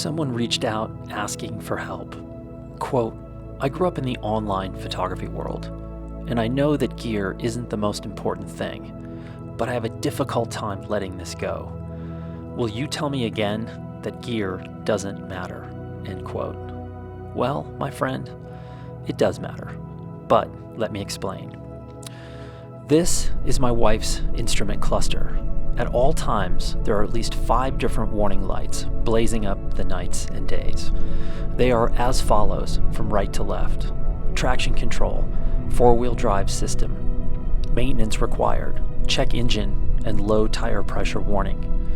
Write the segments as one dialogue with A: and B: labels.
A: someone reached out asking for help. Quote, "I grew up in the online photography world, and I know that gear isn't the most important thing, but I have a difficult time letting this go. Will you tell me again that gear doesn't matter?" End quote. Well, my friend, it does matter, but let me explain. This is my wife's instrument cluster. At all times, there are at least 5 different warning lights blazing up the nights and days. They are as follows from right to left: traction control, 4-wheel drive system, maintenance required, check engine, and low tire pressure warning.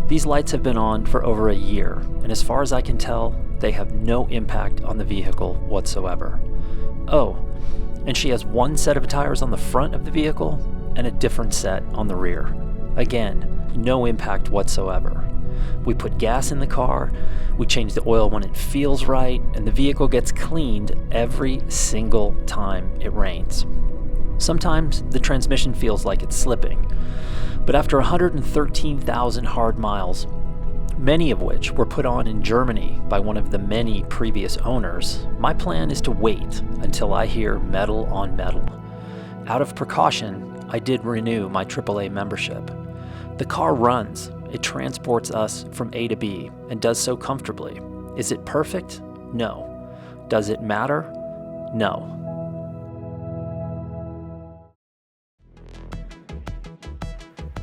A: These lights have been on for over a year, and as far as I can tell, they have no impact on the vehicle whatsoever. Oh, and she has one set of tires on the front of the vehicle and a different set on the rear. Again, no impact whatsoever. We put gas in the car, we change the oil when it feels right, and the vehicle gets cleaned every single time it rains. Sometimes the transmission feels like it's slipping, but after 113,000 hard miles, many of which were put on in Germany by one of the many previous owners, my plan is to wait until I hear metal on metal. Out of precaution, I did renew my AAA membership. The car runs. It transports us from A to B and does so comfortably. Is it perfect? No. Does it matter? No.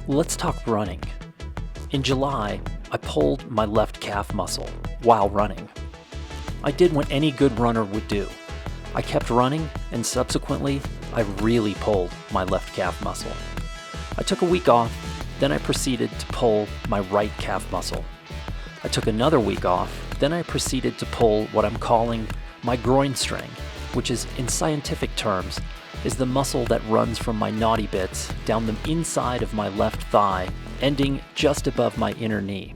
A: Let's talk running. In July, I pulled my left calf muscle while running. I did what any good runner would do. I kept running, and subsequently, I really pulled my left calf muscle. I took a week off, then I proceeded to pull my right calf muscle. I took another week off, then I proceeded to pull what I'm calling my groin string, which is, in scientific terms, is the muscle that runs from my naughty bits down the inside of my left thigh, ending just above my inner knee.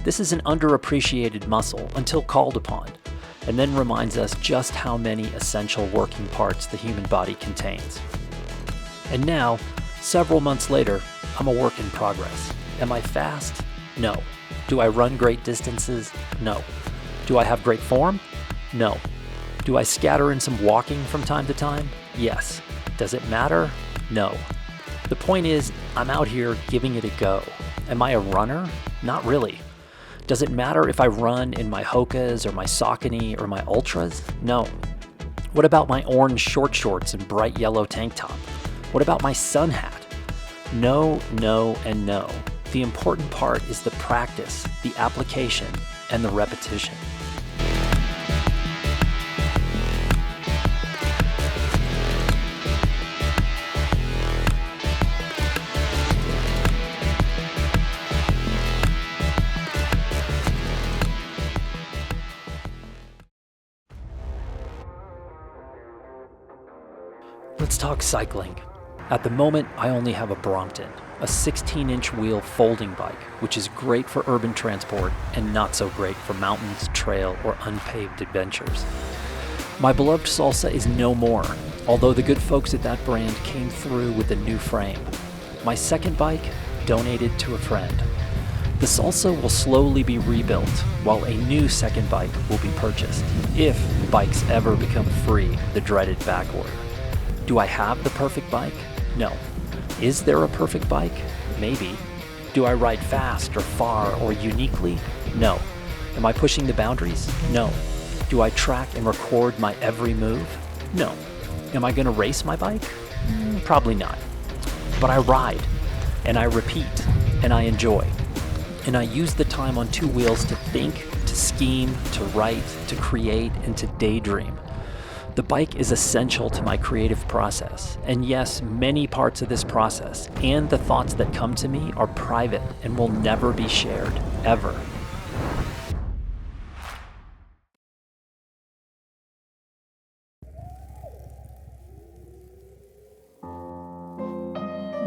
A: This is an underappreciated muscle until called upon, and then reminds us just how many essential working parts the human body contains. And now, several months later, I'm a work in progress. Am I fast? No. Do I run great distances? No. Do I have great form? No. Do I scatter in some walking from time to time? Yes. Does it matter? No. The point is, I'm out here giving it a go. Am I a runner? Not really. Does it matter if I run in my Hokas or my Saucony or my Ultras? No. What about my orange short shorts and bright yellow tank top? What about my sun hat? No, no, and no. The important part is the practice, the application, and the repetition. Let's talk cycling. At the moment, I only have a Brompton, a 16-inch wheel folding bike, which is great for urban transport and not so great for mountains, trail, or unpaved adventures. My beloved Salsa is no more, although the good folks at that brand came through with a new frame. My second bike, donated to a friend. The Salsa will slowly be rebuilt, while a new second bike will be purchased, if bikes ever become free, the dreaded backorder. Do I have the perfect bike? No. Is there a perfect bike? Maybe. Do I ride fast or far or uniquely? No. Am I pushing the boundaries? No. Do I track and record my every move? No. Am I going to race my bike? Probably not. But I ride, and I repeat, and I enjoy. And I use the time on 2 wheels to think, to scheme, to write, to create, and to daydream. The bike is essential to my creative process, and yes, many parts of this process and the thoughts that come to me are private and will never be shared, ever.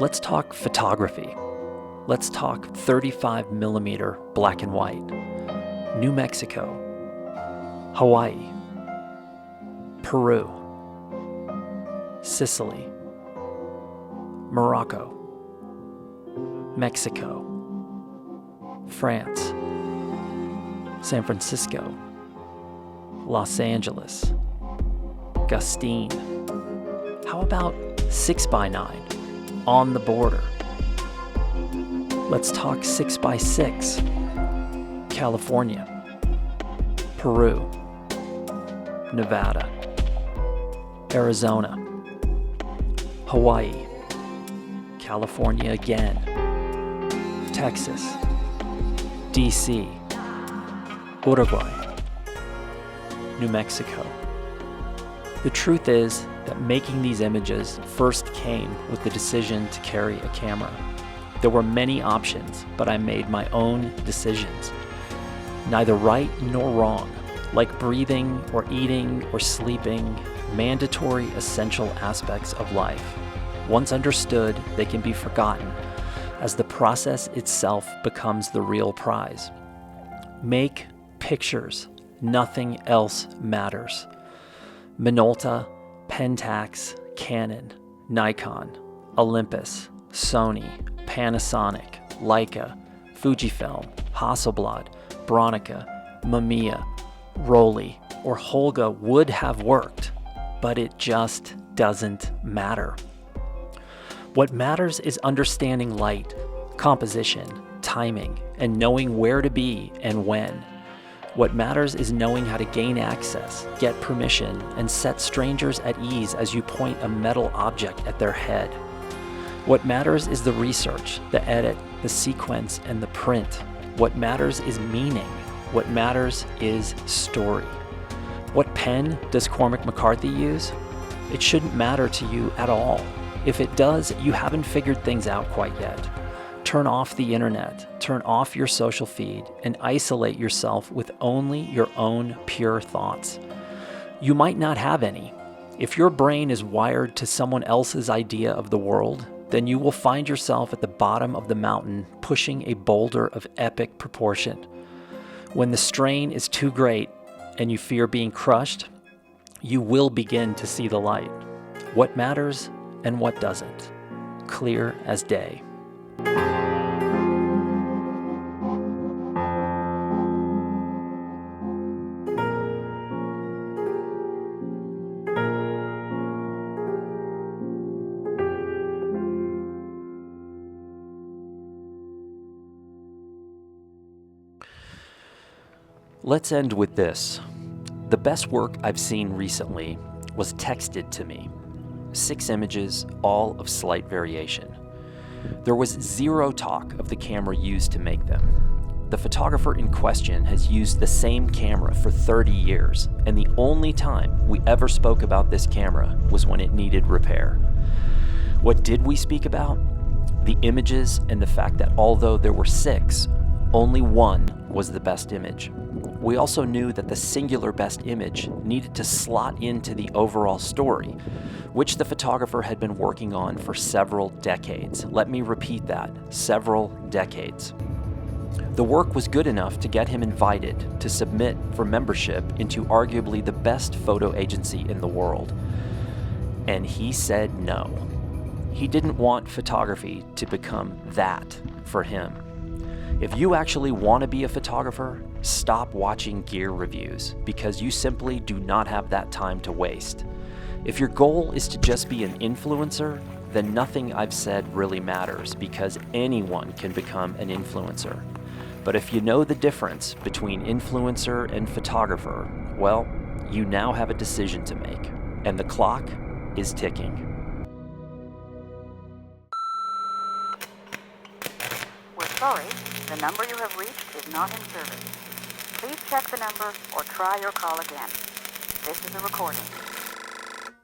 A: Let's talk photography. Let's talk 35mm black and white. New Mexico, Hawaii, Peru, Sicily, Morocco, Mexico, France, San Francisco, Los Angeles, Gustine. How about 6x9, on the border? Let's talk 6x6, California, Peru, Nevada, Arizona, Hawaii, California again, Texas, DC, Uruguay, New Mexico. The truth is that making these images first came with the decision to carry a camera. There were many options, but I made my own decisions. Neither right nor wrong, like breathing or eating or sleeping, mandatory essential aspects of life. Once understood, they can be forgotten as the process itself becomes the real prize. Make pictures. Nothing else matters. Minolta, Pentax, Canon, Nikon, Olympus, Sony, Panasonic, Leica, Fujifilm, Hasselblad, Bronica, Mamiya, Rollei, or Holga would have worked, but it just doesn't matter. What matters is understanding light, composition, timing, and knowing where to be and when. What matters is knowing how to gain access, get permission, and set strangers at ease as you point a metal object at their head. What matters is the research, the edit, the sequence, and the print. What matters is meaning. What matters is story. What pen does Cormac McCarthy use? It shouldn't matter to you at all. If it does, you haven't figured things out quite yet. Turn off the internet, turn off your social feed, and isolate yourself with only your own pure thoughts. You might not have any. If your brain is wired to someone else's idea of the world, then you will find yourself at the bottom of the mountain pushing a boulder of epic proportion. When the strain is too great and you fear being crushed, you will begin to see the light. What matters and what doesn't. Clear as day. Let's end with this. The best work I've seen recently was texted to me. 6 images, all of slight variation. There was zero talk of the camera used to make them. The photographer in question has used the same camera for 30 years, and the only time we ever spoke about this camera was when it needed repair. What did we speak about? The images and the fact that although there were 6, only one was the best image. We also knew that the singular best image needed to slot into the overall story, which the photographer had been working on for several decades. Let me repeat that, several decades. The work was good enough to get him invited to submit for membership into arguably the best photo agency in the world. And he said no. He didn't want photography to become that for him. If you actually want to be a photographer, stop watching gear reviews because you simply do not have that time to waste. If your goal is to just be an influencer, then nothing I've said really matters because anyone can become an influencer. But if you know the difference between influencer and photographer, well, you now have a decision to make, and the clock is ticking.
B: We're sorry, the number you have reached is not in service. Please check the number or try your call again. This is a recording.